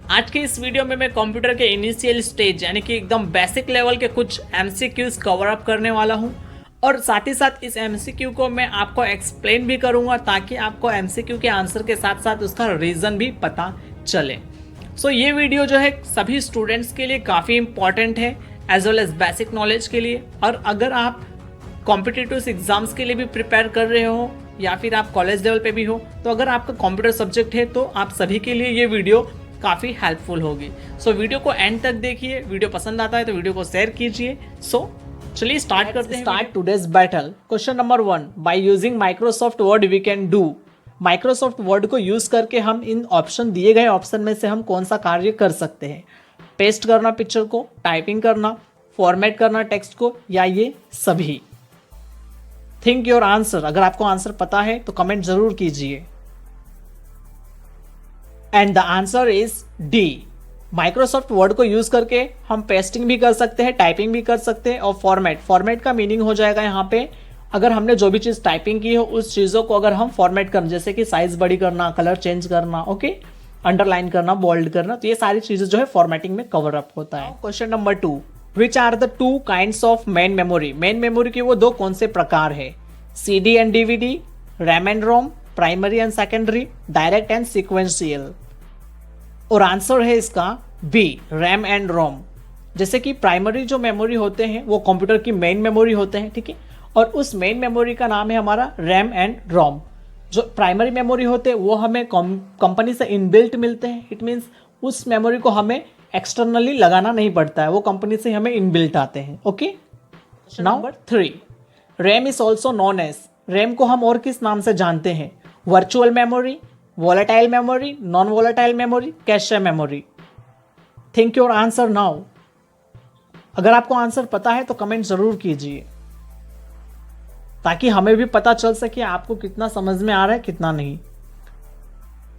आज के इस वीडियो में मैं कंप्यूटर के इनिशियल स्टेज यानी कि एकदम बेसिक लेवल के कुछ एमसीक्यूज कवर अप करने वाला हूं और साथ ही साथ इस एमसीक्यू को मैं आपको एक्सप्लेन भी करूंगा ताकि आपको एमसीक्यू के आंसर के साथ साथ उसका रीज़न भी पता चले। सो ये वीडियो जो है सभी स्टूडेंट्स के लिए काफ़ी इंपॉर्टेंट है as well as basic knowledge के लिए। और अगर आप कॉम्पिटिटिव एग्जाम्स के लिए भी प्रिपेयर कर रहे हो या फिर आप कॉलेज लेवल पे भी हो, तो अगर आपका कंप्यूटर सब्जेक्ट है तो आप सभी के लिए ये वीडियो काफ़ी हेल्पफुल होगी। सो वीडियो को एंड तक देखिए, वीडियो पसंद आता है तो वीडियो को शेयर कीजिए। सो चलिए स्टार्ट करते हैं। Start today's battle. Question number 1, by using Microsoft Word we can do. Microsoft Word को यूज करके हम इन ऑप्शन दिए गए ऑप्शन में से हम कौन सा कार्य कर सकते हैं? पेस्ट करना पिक्चर को, टाइपिंग करना, फॉर्मेट करना टेक्स्ट को, या ये सभी? Think your answer. अगर आपको आंसर पता है तो कमेंट जरूर कीजिए। And the answer is D. Microsoft Word को यूज करके हम पेस्टिंग भी कर सकते हैं, टाइपिंग भी कर सकते हैं और फॉर्मेट का मीनिंग हो जाएगा यहाँ पे अगर हमने जो भी चीज टाइपिंग की हो उस चीजों को अगर हम फॉर्मेट करना, जैसे कि साइज बड़ी करना, कलर चेंज करना, ओके, अंडरलाइन करना, बोल्ड करना, तो ये सारी चीजें जो है फॉर्मेटिंग में कवर अप होता है। Question number 2, which are the two kinds of main memory. Main memory के वो दो कौन से प्रकार है? CD and DVD, RAM and ROM, primary and secondary, direct and sequential. और आंसर है इसका बी, रैम एंड रोम। जैसे कि प्राइमरी जो मेमोरी होते हैं वो कंप्यूटर की मेन मेमोरी होते हैं, ठीक है, और उस मेन मेमोरी का नाम है हमारा रैम एंड रोम। जो प्राइमरी मेमोरी होते हैं वो हमें कंपनी से इनबिल्ट मिलते हैं। इट मीन्स उस मेमोरी को हमें एक्सटर्नली लगाना नहीं पड़ता है, वो कंपनी से हमें इनबिल्ट आते हैं। Okay, number 3, RAM is also known as. RAM को हम और किस नाम से जानते हैं? Virtual memory, volatile memory, non volatile memory, cache memory. Think your answer now. अगर आपको आंसर पता है तो कमेंट जरूर कीजिए ताकि हमें भी पता चल सके आपको कितना समझ में आ रहा है कितना नहीं।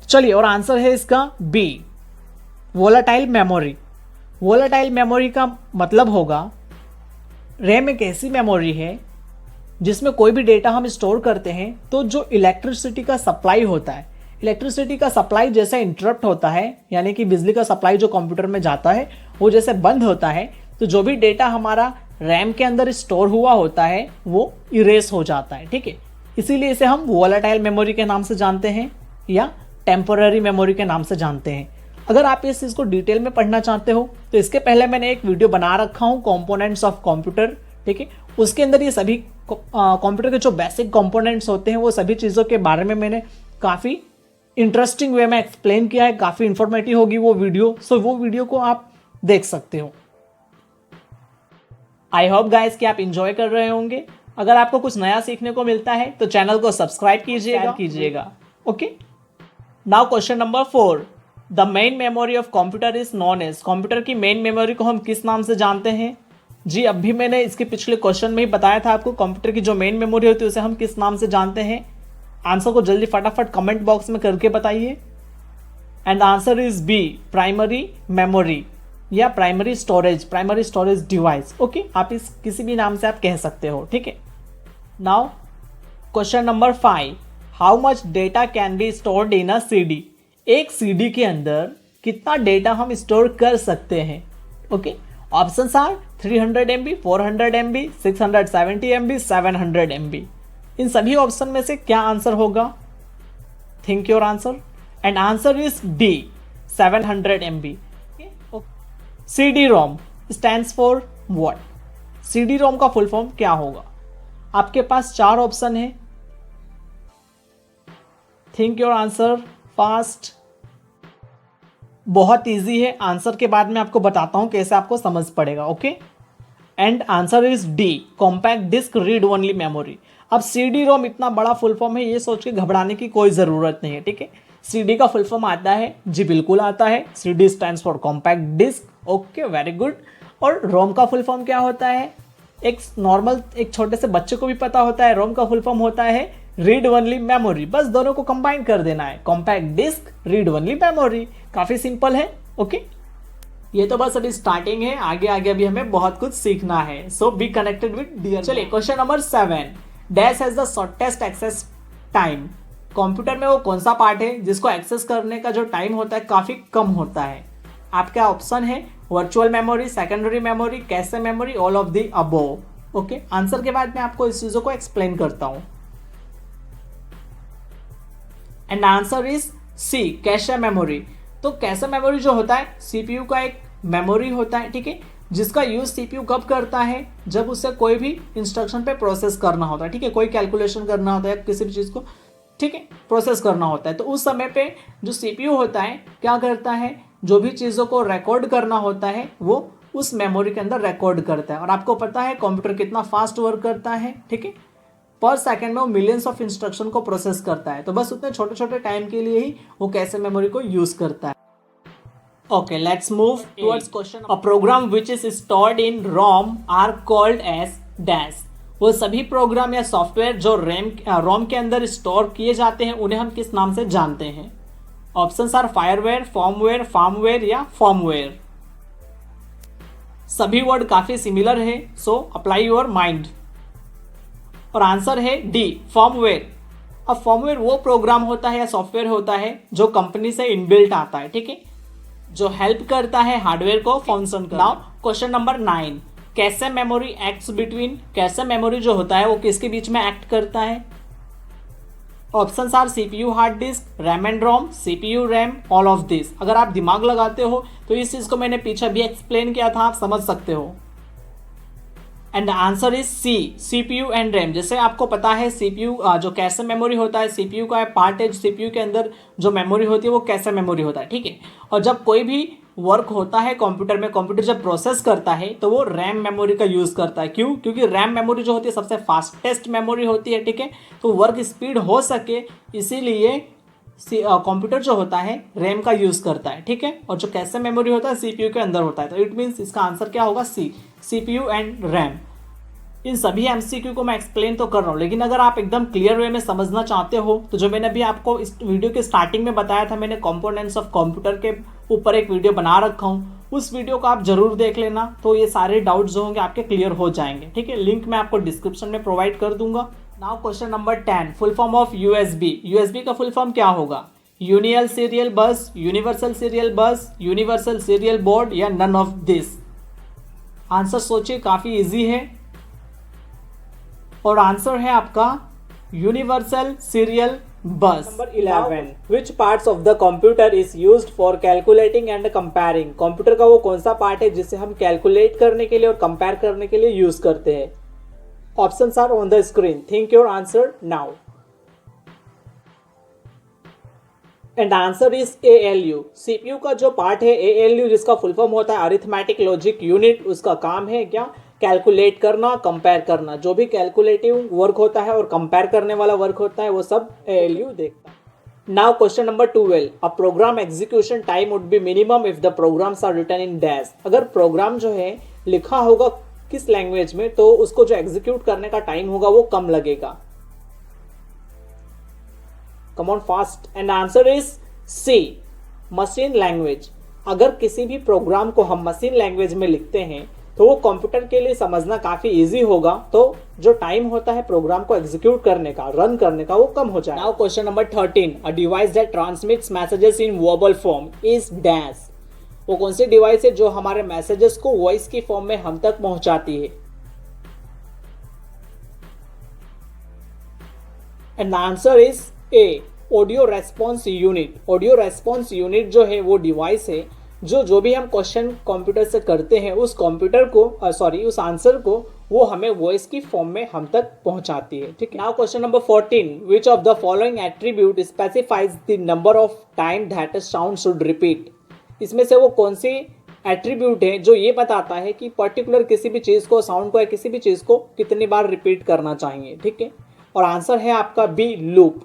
चलिए, और आंसर है इसका B, volatile memory. Volatile memory का मतलब होगा, रैम एक ऐसी मेमोरी है जिसमें कोई भी डेटा हम स्टोर करते हैं तो जो इलेक्ट्रिसिटी का सप्लाई होता है, इलेक्ट्रिसिटी का सप्लाई जैसे इंटरप्ट होता है, यानी कि बिजली का सप्लाई जो कंप्यूटर में जाता है वो जैसे बंद होता है, तो जो भी डेटा हमारा रैम के अंदर स्टोर हुआ होता है वो इरेज हो जाता है, ठीक है। इसीलिए इसे हम वोलेटाइल मेमोरी के नाम से जानते हैं या टेम्पोररी मेमोरी के नाम से जानते हैं। अगर आप इस चीज़ को डिटेल में पढ़ना चाहते हो तो इसके पहले मैंने एक वीडियो बना रखा हूँ, कंपोनेंट्स ऑफ कंप्यूटर, ठीक है। उसके अंदर ये सभी कंप्यूटर के जो बेसिक कंपोनेंट्स होते हैं वो सभी चीज़ों के बारे में मैंने काफ़ी इंटरेस्टिंग वे में एक्सप्लेन किया है, काफ़ी इंफॉर्मेटिव होगी वो वीडियो। सो वो वीडियो को आप देख सकते हो। आई होप गाइस कि आप इंजॉय कर रहे होंगे। अगर आपको कुछ नया सीखने को मिलता है तो चैनल को सब्सक्राइब कीजिएगा। Okay, now question number 4, the main memory of computer is known as. Computer की मेन मेमोरी को हम किस नाम से जानते हैं? जी, अभी मैंने इसके पिछले क्वेश्चन में ही बताया था आपको, कंप्यूटर की जो मेन मेमोरी होती है उसे हम किस नाम से जानते हैं। आंसर को जल्दी फटाफट कमेंट बॉक्स में करके बताइए। And answer is B, primary memory या प्राइमरी स्टोरेज डिवाइस। ओके, आप इस किसी भी नाम से आप कह सकते हो, ठीक है। Now question number 5, how much data can be stored in a CD। एक CD के अंदर कितना डेटा हम स्टोर कर सकते हैं? Okay, options are 300 MB, 400 MB, 670 MB, 700 MB। इन सभी ऑप्शन में से क्या आंसर होगा? Think your answer. And answer is D, 700 MB। CD-ROM stands for what? CD-ROM का फुल फॉर्म क्या होगा? आपके पास 4 ऑप्शन है। Think your answer fast. बहुत इजी है, आंसर के बाद मैं आपको बताता हूं कैसे आपको समझ पड़ेगा। Okay, and answer is D, compact disc read only memory. अब CD-ROM इतना बड़ा फुल फॉर्म है, ये सोच के घबराने की कोई ज़रूरत नहीं है, ठीक है। CD का फुल फॉर्म आता है? जी बिल्कुल आता है। CD stands for compact disc. Okay, very good. और रोम का फुल फॉर्म क्या होता है? एक छोटे से बच्चे को भी पता होता है, रोम का फुल फॉर्म होता है रीड ओनली मेमोरी। बस दोनों को कंबाइन कर देना है, compact disc, read only memory. काफ़ी सिंपल है। ओके, ये तो बस अभी स्टार्टिंग है, आगे आगे अभी हमें बहुत कुछ सीखना है। So be connected with dear. चलिए, question number 7, dash has the shortest access time. Computer में वो कौन सा पार्ट है जिसको एक्सेस करने का जो टाइम होता है काफी कम होता है? आपका ऑप्शन है virtual memory, secondary memory, cache memory, all of the above. Okay, answer के बाद मैं आपको इस चीजों को एक्सप्लेन करता हूं। And answer is C, cache memory. तो कैशे मेमोरी जो होता है सीपीयू का एक मेमोरी होता है, ठीक है, जिसका यूज सीपीयू कब करता है, जब उसे कोई भी इंस्ट्रक्शन पे प्रोसेस करना होता है, ठीक है, कोई कैलकुलेशन करना होता है, किसी भी चीज को, ठीक है, प्रोसेस करना होता है। तो उस समय पे जो सीपीयू होता है क्या करता है, जो भी चीज़ों को रिकॉर्ड करना होता है वो उस मेमोरी के अंदर रिकॉर्ड करता है। और आपको पता है कंप्यूटर कितना फास्ट वर्क करता है, ठीक है, पर सेकंड में वो मिलियंस ऑफ इंस्ट्रक्शन को प्रोसेस करता है। तो बस उतने छोटे छोटे टाइम के लिए ही वो कैसे मेमोरी को यूज करता है। Okay, let's move towards question. A program which is stored in ROM are called as dash. वो सभी प्रोग्राम या सॉफ्टवेयर जो रोम के अंदर स्टोर किए जाते हैं उन्हें हम किस नाम से जानते हैं? ऑप्शंस आर फायरवेयर, फॉर्मवेयर, फार्मवेयर या फॉर्मवेयर। सभी वर्ड काफी सिमिलर है, सो अप्लाई योर माइंड। और आंसर है डी, फॉर्मवेयर। अब फॉर्मवेयर वो प्रोग्राम होता है या सॉफ्टवेयर होता है जो कंपनी से इनबिल्ट आता है, ठीक है, जो हेल्प करता है हार्डवेयर को फंक्शन करना। नाउ क्वेश्चन नंबर 9, कैसे मेमोरी एक्ट्स बिटवीन। कैसे मेमोरी जो होता है वो किसके बीच में एक्ट करता है? Options are CPU hard disk, RAM and ROM, CPU RAM, all of this. अगर आप दिमाग लगाते हो तो इस चीज को मैंने पीछे भी एक्सप्लेन किया था, आप समझ सकते हो। And the answer is C, CPU and RAM. जैसे आपको पता है सीपीयू जो कैसे मेमोरी होता है, सीपीयू का पार्ट है, सीपीयू के अंदर जो मेमोरी होती है वो कैसे मेमोरी होता है, ठीक है। और जब कोई भी वर्क होता है कंप्यूटर में, कंप्यूटर जब प्रोसेस करता है तो वो रैम मेमोरी का यूज करता है। क्यों? क्योंकि रैम मेमोरी जो होती है सबसे फास्टेस्ट मेमोरी होती है, ठीक है, तो वर्क स्पीड हो सके इसीलिए कंप्यूटर जो होता है रैम का यूज करता है, ठीक है। और जो कैसे मेमोरी होता है सीपीयू के अंदर होता है। तो इट मीन्स इसका आंसर क्या होगा? सी, सीपीयू एंड रैम। इन सभी एमसीक्यू को मैं एक्सप्लेन तो कर रहा हूँ, लेकिन अगर आप एकदम क्लियर वे में समझना चाहते हो तो जो मैंने अभी आपको इस वीडियो के स्टार्टिंग में बताया था, मैंने कंपोनेंट्स ऑफ कंप्यूटर के ऊपर एक वीडियो बना रखा हूँ, उस वीडियो को आप जरूर देख लेना, तो ये सारे डाउट्स जो होंगे आपके क्लियर हो जाएंगे, ठीक है। लिंक मैं आपको डिस्क्रिप्शन में प्रोवाइड कर दूंगा। Now question number 10, full form of USB. USB का फुल फॉर्म क्या होगा? यूनियल serial bus, universal serial bus, universal serial board या नन ऑफ दिस। आंसर सोचिए, काफी इजी है और आंसर है आपका universal serial bus. Number 11, which parts of the computer is used for calculating and comparing. Computer का वो कौन सा पार्ट है जिसे हम कैलकुलेट करने के लिए और कंपेयर करने के लिए यूज करते हैं? Options are on the screen, think your answer now. And answer is ALU। CPU का जो पार्ट है ALU, जिसका फुल फॉर्म होता है अरिथमेटिक लॉजिक यूनिट, उसका काम है क्या? कैलकुलेट करना, कंपेयर करना। जो भी कैलकुलेटिव वर्क होता है और कंपेयर करने वाला वर्क होता है वो सब ALU देखता है। Now question number 12, a program execution time would be minimum if the programs are written in dash. अगर प्रोग्राम जो है लिखा होगा किस लैंग्वेज में तो उसको जो एग्जीक्यूट करने का टाइम होगा वो कम लगेगा। Come on fast. And answer is C, machine language. अगर किसी भी प्रोग्राम को हम मशीन लैंग्वेज में लिखते हैं तो वो कंप्यूटर के लिए समझना काफी इजी होगा, तो जो टाइम होता है प्रोग्राम को एग्जीक्यूट करने का, रन करने का, वो कम हो जाएगा। Now question number 13, a device that transmits messages in verbal form is dash. वो कौन सी डिवाइस है जो हमारे मैसेजेस को वॉइस की फॉर्म में हम तक पहुंचाती है? And answer is a, audio response unit. Audio response unit जो है वो डिवाइस है जो भी हम क्वेश्चन कंप्यूटर से करते हैं उस कंप्यूटर को उस आंसर को वो हमें वॉइस की फॉर्म में हम तक पहुंचाती है, ठीक है। Now question number 14, which of the following attribute specifies the number of time that a sound should repeat. इसमें से वो कौन सी एट्रीब्यूट है जो ये बताता है कि पर्टिकुलर किसी भी चीज को, साउंड को या किसी भी चीज को कितनी बार रिपीट करना चाहिए, ठीक है। और आंसर है आपका बी, लूप,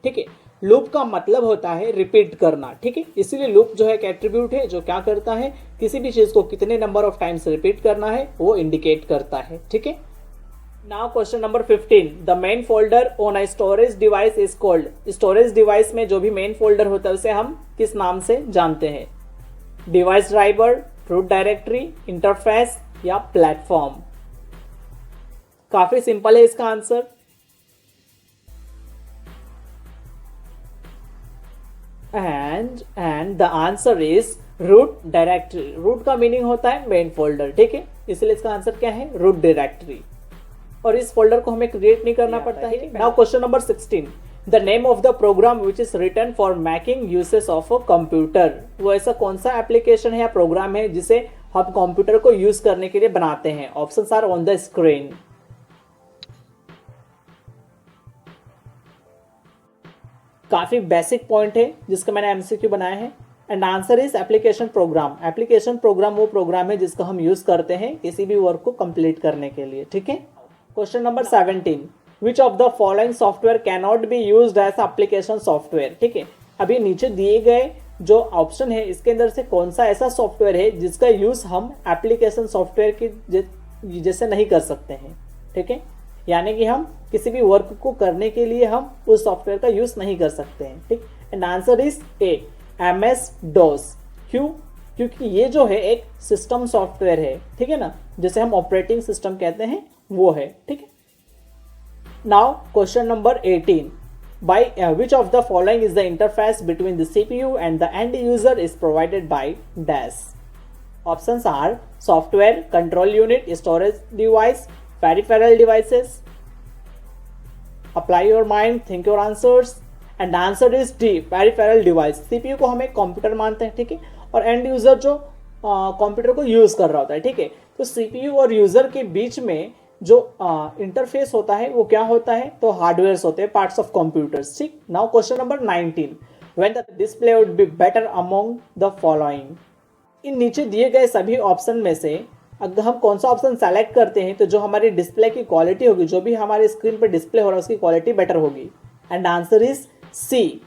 ठीक है। लूप का मतलब होता है रिपीट करना, ठीक है। इसीलिए लूप जो है एक एट्रीब्यूट है जो क्या करता है, किसी भी चीज को कितने नंबर ऑफ टाइम्स रिपीट करना है वो इंडिकेट करता है, ठीक है। Now question number 15, the main folder on a storage device is called. Storage device में जो भी मेन फोल्डर होता है उसे हम किस नाम से जानते हैं? Device driver, root directory, interface या प्लेटफॉर्म। काफी सिंपल है इसका answer. And the answer is root directory, root का मीनिंग होता है मेन फोल्डर, ठीक है, इसलिए इसका आंसर क्या है रूट डायरेक्टरी। और इस फोल्डर को हमें क्रिएट नहीं करना पड़ता है। Now question number 16, the name of the program which is written for making uses of a computer. वो ऐसा कौन सा एप्लीकेशन है या प्रोग्राम है जिसे हम कंप्यूटर को यूज करने के लिए बनाते हैं? Options are on the screen. काफी बेसिक पॉइंट है जिसका मैंने एमसीक्यू बनाया है। And answer is application program. Application program वो प्रोग्राम है जिसका हम यूज करते हैं किसी भी वर्क को कंप्लीट करने के लिए, ठीक है। Question number 17, which of the following software can not be used as application software, ठीक है। अभी नीचे दिए गए जो ऑप्शन है इसके अंदर से कौन सा ऐसा सॉफ्टवेयर है जिसका यूज हम एप्लीकेशन सॉफ्टवेयर की जैसे नहीं कर सकते हैं, ठीक है। यानी कि हम किसी भी वर्क को करने के लिए हम उस सॉफ्टवेयर का यूज नहीं कर सकते हैं, ठीक। And answer is a, MS DOS। क्यों? क्योंकि ये जो है एक सिस्टम सॉफ्टवेयर है, ठीक है ना, जैसे हम ऑपरेटिंग सिस्टम कहते हैं वो है, ठीक है। Now question number 18, by which of the following is the interface between the CPU and the end user is provided by dash? Options are software, control unit, storage device, peripheral devices. Apply your mind, think your answers. And the answer is D, peripheral device. CPU को हम एक computer मानते हैं, ठीक है, और and user जो computer को यूज कर रहा होता है, ठीक है। तो CPU और यूजर के बीच में जो इंटरफेस होता है वो क्या होता है? तो हार्डवेयर होते हैं, पार्ट्स ऑफ कंप्यूटर्स, ठीक। Now question number 19, when the display would be better among the following. इन नीचे दिए गए सभी ऑप्शन में से अगर हम कौन सा ऑप्शन सेलेक्ट करते हैं तो जो हमारी डिस्प्ले की क्वालिटी होगी, जो भी हमारे स्क्रीन पर डिस्प्ले हो रहा है उसकी क्वालिटी बेटर होगी। And answer is C,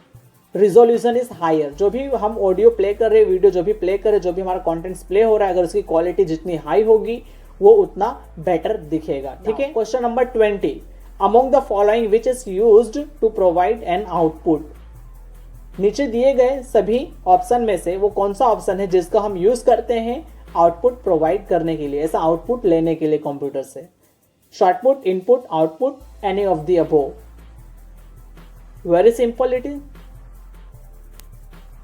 resolution is higher. जो भी हम ऑडियो प्ले कर रहे हैं, वीडियो जो भी प्ले कर रहे हैं, जो भी हमारा कॉन्टेंट्स प्ले हो रहा है, अगर उसकी क्वालिटी जितनी हाई होगी वो उतना बेटर दिखेगा, ठीक है। Question number 20, among the following which is used to provide an output. नीचे दिए गए सभी ऑप्शन में से वो कौन सा ऑप्शन है जिसका हम यूज करते हैं आउटपुट प्रोवाइड करने के लिए, ऐसा आउटपुट लेने के लिए कंप्यूटर से? Shortput, input, output, any of the above. Very simple it is,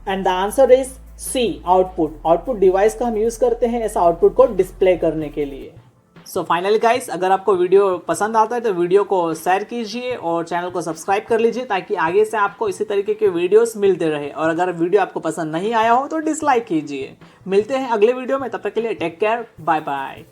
and the answer is C, output. Output device का हम यूज करते हैं ऐसा आउटपुट को डिस्प्ले करने के लिए। सो फाइनली गाइस, अगर आपको वीडियो पसंद आता है तो वीडियो को शेयर कीजिए और चैनल को सब्सक्राइब कर लीजिए ताकि आगे से आपको इसी तरीके के वीडियोस मिलते रहे। और अगर वीडियो आपको पसंद नहीं आया हो तो डिसलाइक कीजिए। मिलते हैं अगले वीडियो में, तब तक के लिए टेक केयर, बाय बाय।